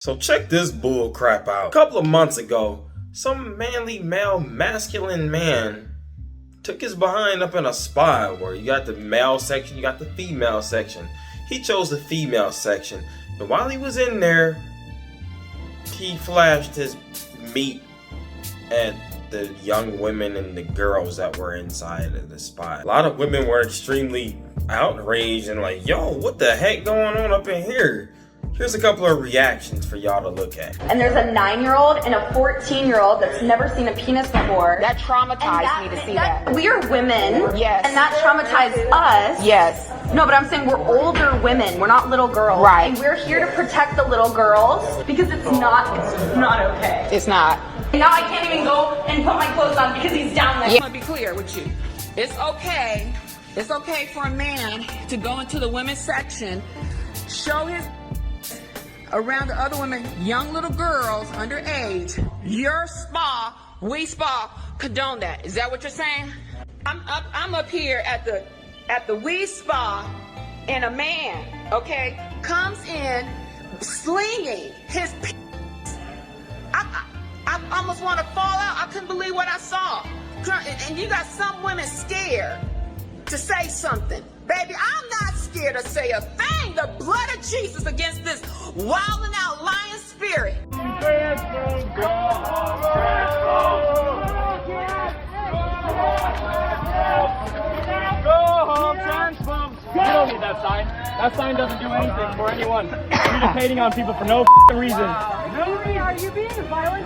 So check this bull crap out. A couple of months ago, some manly male masculine man took his behind up in a spa where you got the male section, you got the female section. He chose the female section. And while he was in there, he flashed his meat at the young women and the girls that were inside of the spa. A lot of women were extremely outraged and like, yo, what the heck going on up in here? Here's a couple of reactions for y'all to look at. And there's a 9-year-old and a 14-year-old that's never seen a penis before. That traumatized me to see that. We are women. Yes. And that traumatized us. Yes. No, but I'm saying we're older women. We're not little girls. Right. And we're here to protect the little girls because it's not okay. It's not. Now I can't even go and put my clothes on because he's down there. Yeah. I want to be clear with you. It's okay. It's okay for a man to go into the women's section, show his around the other women, young little girls underage. Your spa, we spa, condone that. Is that what you're saying? I'm up here at the we spa, and a man, okay, comes in slinging his I almost want to fall out. I couldn't believe what I saw. And you got some women scared to say something. Baby, I'm not scared to say a thing. The blood of Jesus against this wilding out lying spirit. You don't need that sign. That sign doesn't do anything for anyone. You're just hating on people for no reason. Are you being violent?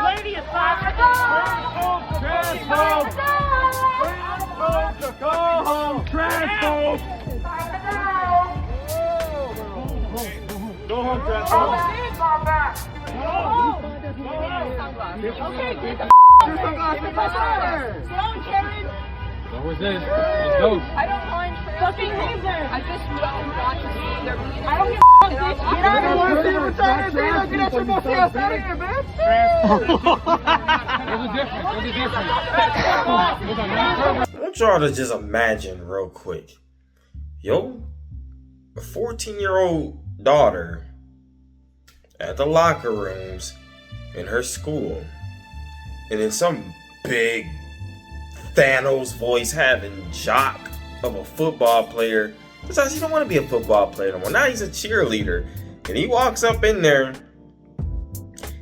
Lady, it's not. Transphobe. Go home. Transphobe. Go home, transphobe. Okay, get the What was this? Let's go. I don't mind fucking reason. I just don't want to see their meeting. I don't give a fuck, bitch. Get out of here. Get your musty ass out of here, bitch. There's a difference. I want y'all to just imagine real quick. Yo, a 14-year-old daughter at the locker rooms in her school, and then some big Thanos voice having jock of a football player decides he don't want to be a football player no more. Now he's a cheerleader, and he walks up in there,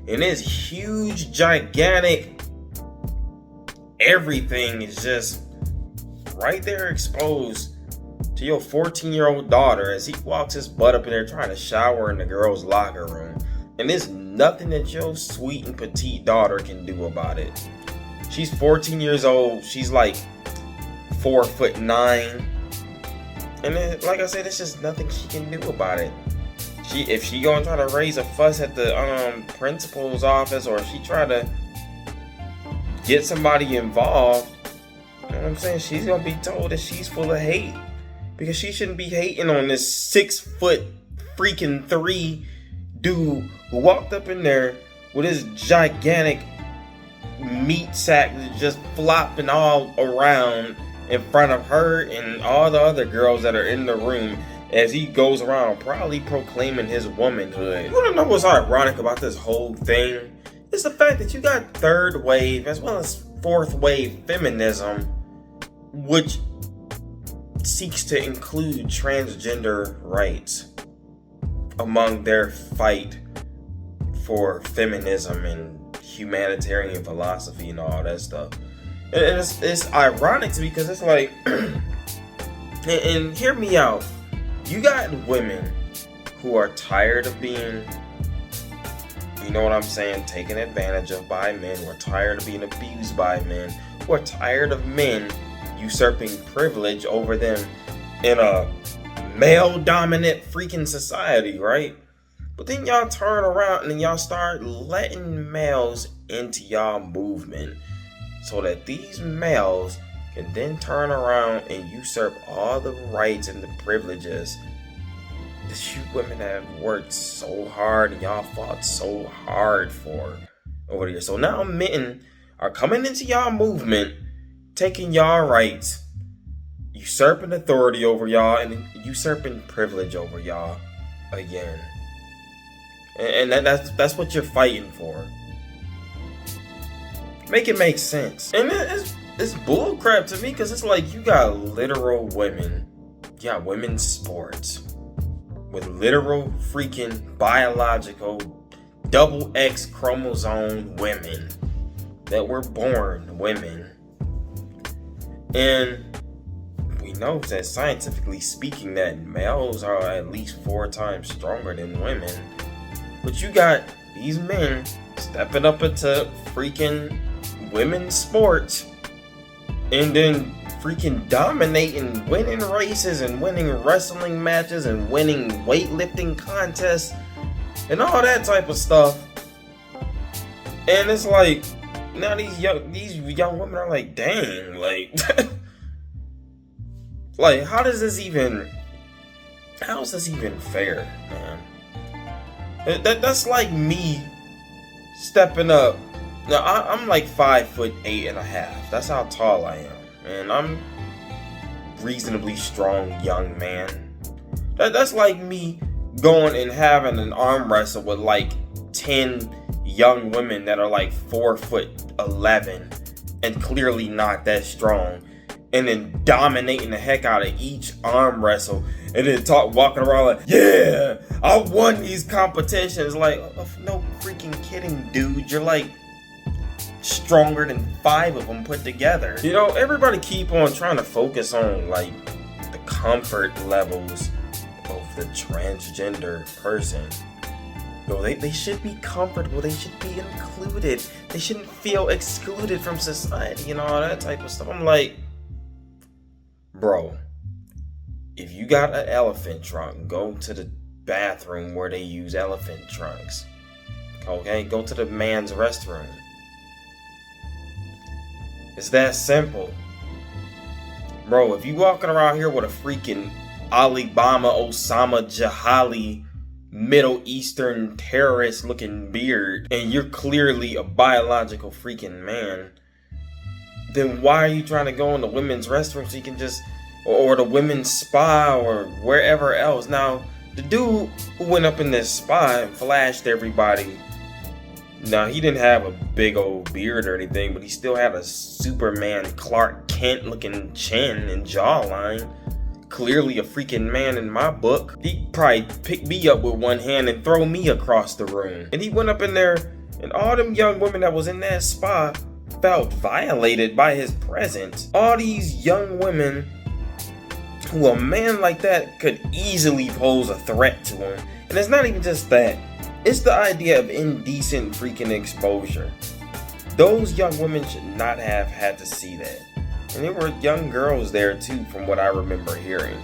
and his huge, gigantic everything is just right there exposed to your 14-year-old daughter as he walks his butt up in there trying to shower in the girls' locker room. And there's nothing that your sweet and petite daughter can do about it. She's 14 years old. She's like 4'9". And then, like I said, there's just nothing she can do about it. If she gonna try to raise a fuss at the principal's office, or if she try to get somebody involved, you know what I'm saying? She's gonna be told that she's full of hate. Because she shouldn't be hating on this 6'3" dude who walked up in there with his gigantic meat sack just flopping all around in front of her and all the other girls that are in the room as he goes around proudly proclaiming his womanhood. You wanna know what's ironic about this whole thing? It's the fact that you got third wave as well as fourth wave feminism, which seeks to include transgender rights among their fight for feminism and humanitarian philosophy and all that stuff. And it's ironic because it's like, and hear me out, you got women who are tired of being, you know what I'm saying, taken advantage of by men, who are tired of being abused by men, who are tired of men usurping privilege over them in a male-dominant freaking society, right? But then y'all turn around and then y'all start letting males into y'all movement so that these males can then turn around and usurp all the rights and the privileges that you women have worked so hard and y'all fought so hard for over here. So now men are coming into y'all movement, taking y'all rights, usurping authority over y'all, and usurping privilege over y'all. again. And that's what you're fighting for. Make it make sense. And it's bullcrap to me, because it's like you got literal women. You got women's sports with literal freaking biological double X chromosome women that were born women. And we know that scientifically speaking that males are at least 4 times stronger than women. But you got these men stepping up into freaking women's sports and then freaking dominating, winning races and winning wrestling matches and winning weightlifting contests and all that type of stuff. And it's like, now these young women are like, dang, like like how is this even fair, man? That's like me stepping up. Now I'm like 5'8.5". That's how tall I am, and I'm reasonably strong young man. That's like me going and having an arm wrestle with like 10 young women that are like 4'11" and clearly not that strong, and then dominating the heck out of each arm wrestle, and then walking around like, yeah, I won these competitions. Like, no freaking kidding, dude. You're like stronger than 5 of them put together. You know, everybody keep on trying to focus on like the comfort levels of the transgender person. No, they should be comfortable. They should be included. They shouldn't feel excluded from society and all that type of stuff. I'm like, bro, if you got an elephant trunk, go to the bathroom where they use elephant trunks. Okay? Go to the man's restroom. It's that simple. Bro, if you walking around here with a freaking Alibama, Osama, Jehali, Middle Eastern terrorist looking beard, and you're clearly a biological freaking man, then why are you trying to go in the women's restroom so you can just, or the women's spa or wherever else? Now, the dude who went up in this spa and flashed everybody, now he didn't have a big old beard or anything, but he still had a Superman Clark Kent looking chin and jawline. Clearly a freaking man in my book. He'd probably pick me up with one hand and throw me across the room. And he went up in there, and all them young women that was in that spa felt violated by his presence. All these young women who a man like that could easily pose a threat to him. And it's not even just that. It's the idea of indecent freaking exposure. Those young women should not have had to see that. And there were young girls there too, from what I remember hearing.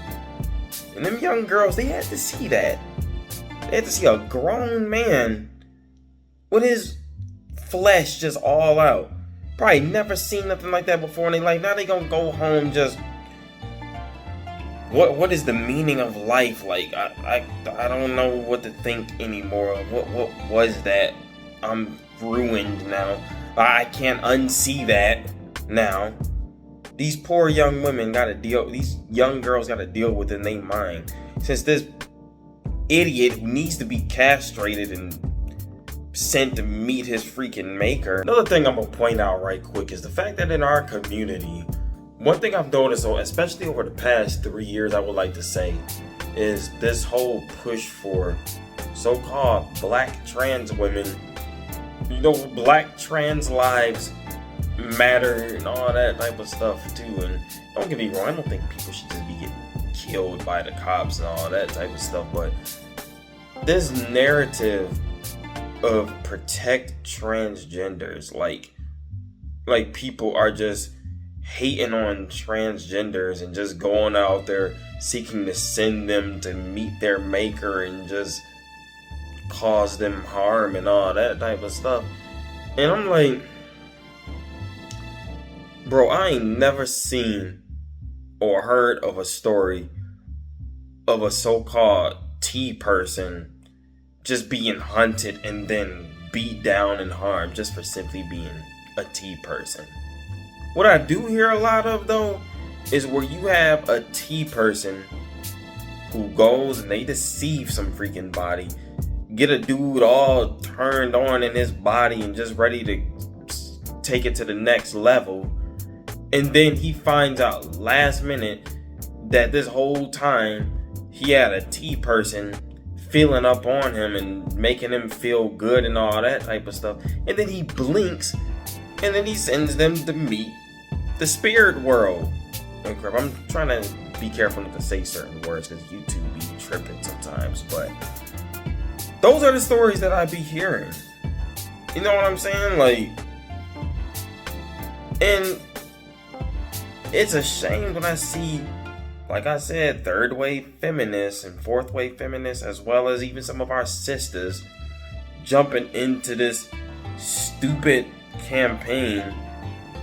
And them young girls, they had to see that. They had to see a grown man with his flesh just all out. Probably never seen nothing like that before, and they like, now they gonna go home just... What is the meaning of life? Like, I don't know what to think anymore. What was that? I'm ruined now. I can't unsee that now. These poor young women these young girls gotta deal with in their mind. Since this idiot who needs to be castrated and sent to meet his freaking maker. Another thing I'm gonna point out right quick is the fact that in our community, one thing I've noticed, especially over the past 3 years, I would like to say, is this whole push for so-called black trans women. You know, black trans lives matter and all that type of stuff too. And don't get me wrong, I don't think people should just be getting killed by the cops and all that type of stuff, but this narrative of protect transgenders, like people are just hating on transgenders and just going out there seeking to send them to meet their maker and just cause them harm and all that type of stuff. And I'm like, bro, I ain't never seen or heard of a story of a so-called T person just being hunted and then beat down and harmed just for simply being a T person. What I do hear a lot of, though, is where you have a T person who goes and they deceive some freaking body, get a dude all turned on in his body and just ready to take it to the next level, and then he finds out last minute that this whole time he had a T person feeling up on him and making him feel good and all that type of stuff, and then he blinks and then he sends them to meet the spirit world. Oh crap, I'm trying to be careful not to say certain words because YouTube be tripping sometimes, but those are the stories that I be hearing. You know what I'm saying? Like, and it's a shame when I see, like I said, third wave feminists and fourth wave feminists, as well as even some of our sisters, jumping into this stupid campaign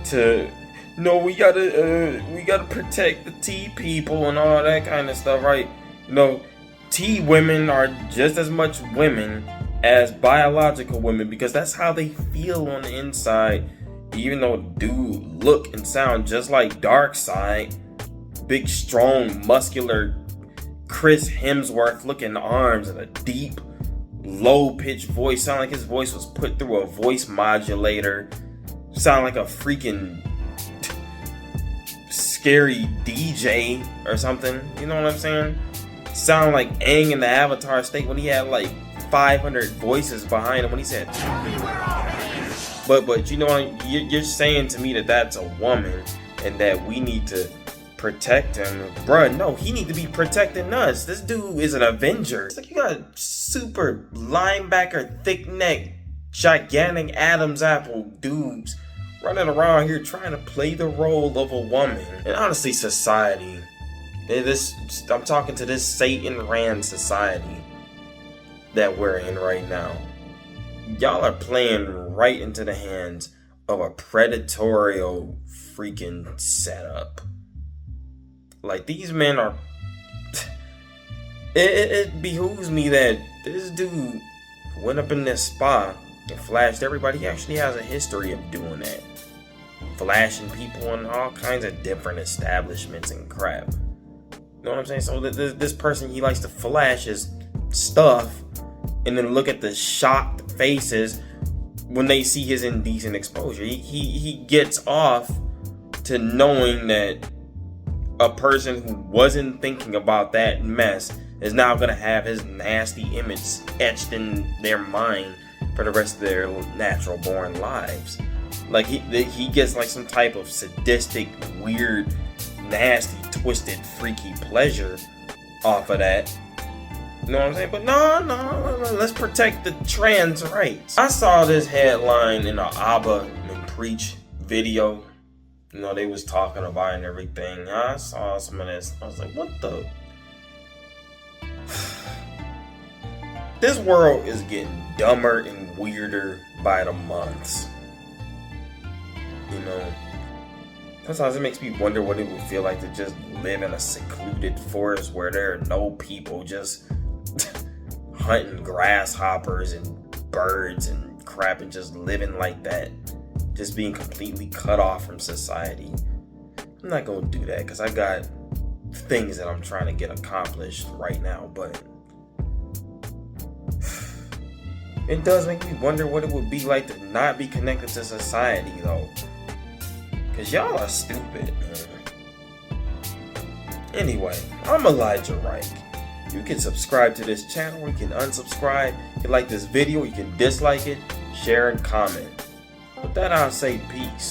to, no, we gotta protect the T people and all that kind of stuff, right? You know, T women are just as much women as biological women because that's how they feel on the inside. Even though dude look and sound just like Darkseid, big, strong, muscular Chris Hemsworth looking arms and a deep, low-pitched voice, sound like his voice was put through a voice modulator, sound like a freaking scary DJ or something. You know what I'm saying? Sound like Aang in the Avatar state when he had like 500 voices behind him when he said, but you know, you're saying to me that that's a woman and that we need to protect him. Bruh, no, he need to be protecting us. This dude is an Avenger. It's like you got super linebacker, thick neck, gigantic Adam's apple dudes running around here trying to play the role of a woman. And honestly, society, I'm talking to this Satan ran society that we're in right now. Y'all are playing right into the hands of a predatorial freaking setup. Like, these men are... It behooves me that this dude went up in this spa and flashed everybody. He actually has a history of doing that. Flashing people in all kinds of different establishments and crap. You know what I'm saying? So this person, he likes to flash his stuff and then look at the shocked faces when they see his indecent exposure. He gets off to knowing that a person who wasn't thinking about that mess is now going to have his nasty image etched in their mind for the rest of their natural born lives. Like he gets like some type of sadistic, weird, nasty, twisted, freaky pleasure off of that. You know what I'm saying? But no, let's protect the trans rights. I saw this headline in an Abba and Preach video. You know, they was talking about it and everything. I saw some of this. I was like, what the? This world is getting dumber and weirder by the months. You know, sometimes it makes me wonder what it would feel like to just live in a secluded forest where there are no people, just hunting grasshoppers and birds and crap and just living like that. Just being completely cut off from society. I'm not gonna do that because I got things that I'm trying to get accomplished right now, but it does make me wonder what it would be like to not be connected to society though. Because y'all are stupid, man. Anyway, I'm Elijah Reich. You can subscribe to this channel, you can unsubscribe. You can like this video, you can dislike it, share and comment. With that, I'll say peace.